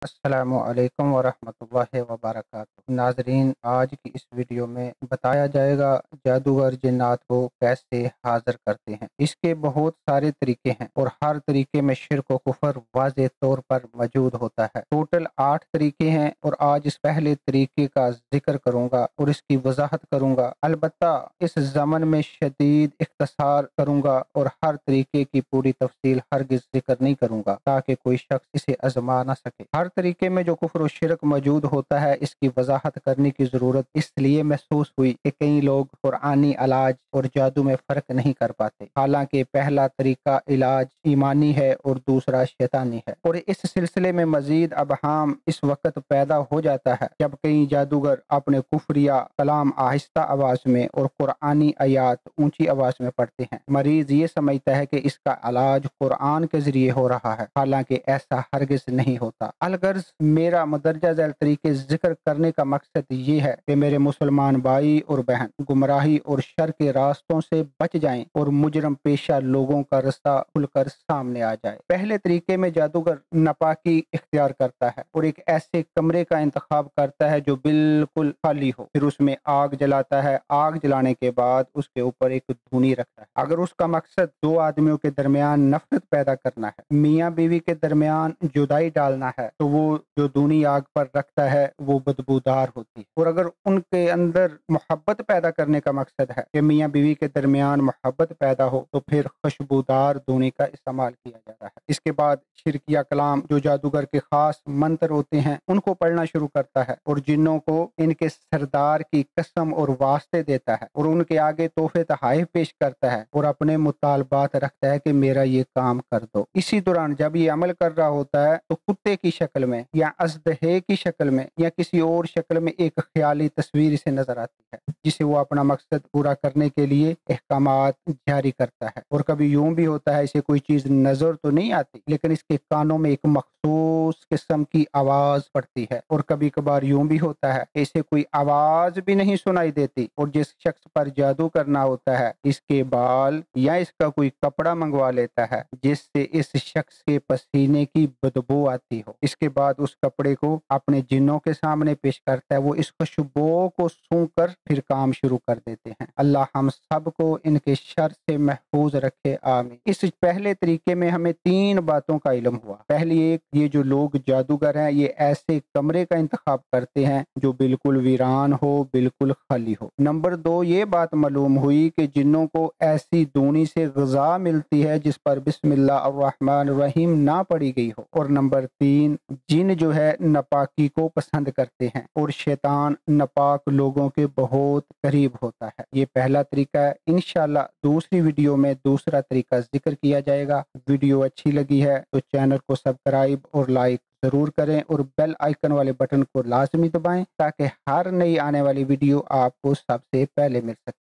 السلام علیکم ورحمۃ اللہ وبرکاتہ۔ ناظرین، آج کی اس ویڈیو میں بتایا جائے گا جادوگر جنات کو کیسے حاضر کرتے ہیں۔ اس کے بہت سارے طریقے ہیں اور ہر طریقے میں شرک و کفر واضح طور پر موجود ہوتا ہے۔ ٹوٹل 8 طریقے ہیں اور آج اس پہلے طریقے کا ذکر کروں گا اور اس کی وضاحت کروں گا۔ البتہ اس زمن میں شدید اختصار کروں گا اور ہر طریقے کی پوری تفصیل ہرگز ذکر نہیں کروں گا تاکہ کوئی شخص اسے آزما نہ سکے۔ ہر طریقے میں جو کفر و شرک موجود ہوتا ہے اس کی وضاحت کرنے کی ضرورت اس لیے محسوس ہوئی کہ کئی لوگ قرآنی علاج اور جادو میں فرق نہیں کر پاتے، حالانکہ پہلا طریقہ علاج ایمانی ہے اور دوسرا شیطانی ہے۔ اور اس سلسلے میں مزید ابہام اس وقت پیدا ہو جاتا ہے جب کئی جادوگر اپنے کفریہ کلام آہستہ آواز میں اور قرآنی آیات اونچی آواز میں پڑھتے ہیں۔ مریض یہ سمجھتا ہے کہ اس کا علاج قرآن کے ذریعے ہو رہا ہے، حالانکہ ایسا ہرگز نہیں ہوتا۔ الغرض میرا مندرجہ ذیل طریقے ذکر کرنے کا مقصد یہ ہے کہ میرے مسلمان بھائی اور بہن گمراہی اور شر کے راستوں سے بچ جائیں اور مجرم پیشہ لوگوں کا رستہ کھل کر سامنے آ جائے۔ پہلے طریقے میں جادوگر ناپاکی اختیار کرتا ہے اور ایک ایسے کمرے کا انتخاب کرتا ہے جو بالکل خالی ہو، پھر اس میں آگ جلاتا ہے۔ آگ جلانے کے بعد اس کے اوپر ایک دھونی رکھتا ہے۔ اگر اس کا مقصد دو آدمیوں کے درمیان نفرت پیدا کرنا ہے، میاں بیوی کے درمیان جدائی ڈالنا ہے، تو وہ جو دھونی آگ پر رکھتا ہے وہ بدبودار ہوتی ہے۔ اور اگر ان کے اندر محبت پیدا کرنے کا مقصد ہے کہ میاں بیوی کے درمیان محبت پیدا ہو، تو پھر خوشبودار دھونی کا استعمال کیا جاتا ہے۔ اس کے بعد شرکیہ کلام جو جادوگر کے خاص منتر ہوتے ہیں ان کو پڑھنا شروع کرتا ہے اور جنوں کو ان کے سردار کی قسم اور واسطے دیتا ہے اور ان کے آگے تحفے تحائف پیش کرتا ہے اور اپنے مطالبات رکھتا ہے کہ میرا یہ کام کر دو۔ اسی دوران جب یہ عمل کر رہا ہوتا ہے تو کتے کی شکل میں یا اژدہے کی شکل میں یا کسی اور شکل میں ایک خیالی تصویر اسے نظر آتی ہے جسے وہ اپنا مقصد پورا کرنے کے لیے احکامات جاری کرتا ہے۔ اور کبھی یوں بھی ہوتا ہے اسے کوئی چیز نظر تو نہیں آتی لیکن اس کے کانوں میں ایک مخصوص قسم کی آواز پڑتی ہے، اور کبھی کبھار یوں بھی ہوتا ہے کہ اسے کوئی آواز بھی نہیں سنائی دیتی، اور جس شخص پر جادو کرنا ہوتا ہے اس کے بال یا اس کا کوئی کپڑا منگوا لیتا ہے جس سے اس شخص کے پسینے کی بدبو آتی ہو۔ اس کے بعد اس کپڑے کو اپنے جنوں کے سامنے پیش کرتا ہے، وہ اس خوشبو کو سونگھ کر پھر کام شروع کر دیتے ہیں۔ اللہ ہم سب کو ان کے شر سے محفوظ رکھے، آمین۔ اس پہلے طریقے میں ہمیں 3 باتوں کا علم ہوا۔ پہلی ایک، یہ جو لوگ جادوگر ہیں یہ ایسے کمرے کا انتخاب کرتے ہیں جو بالکل ویران ہو، بالکل خالی ہو۔ نمبر 2، یہ بات معلوم ہوئی کہ جنوں کو ایسی دونی سے غذا ملتی ہے جس پر بسم اللہ الرحمن الرحیم نہ پڑھی گئی ہو۔ اور نمبر 3، جن جو ہے ناپاکی کو پسند کرتے ہیں اور شیطان ناپاک لوگوں کے بہت قریب ہوتا ہے۔ یہ پہلا طریقہ ہے۔ انشاءاللہ دوسری ویڈیو میں دوسرا طریقہ ذکر کیا جائے گا۔ ویڈیو اچھی لگی ہے تو چینل کو سبسکرائب اور لائک ضرور کریں اور بیل آئیکن والے بٹن کو لازمی دبائیں تاکہ ہر نئی آنے والی ویڈیو آپ کو سب سے پہلے مل سکے۔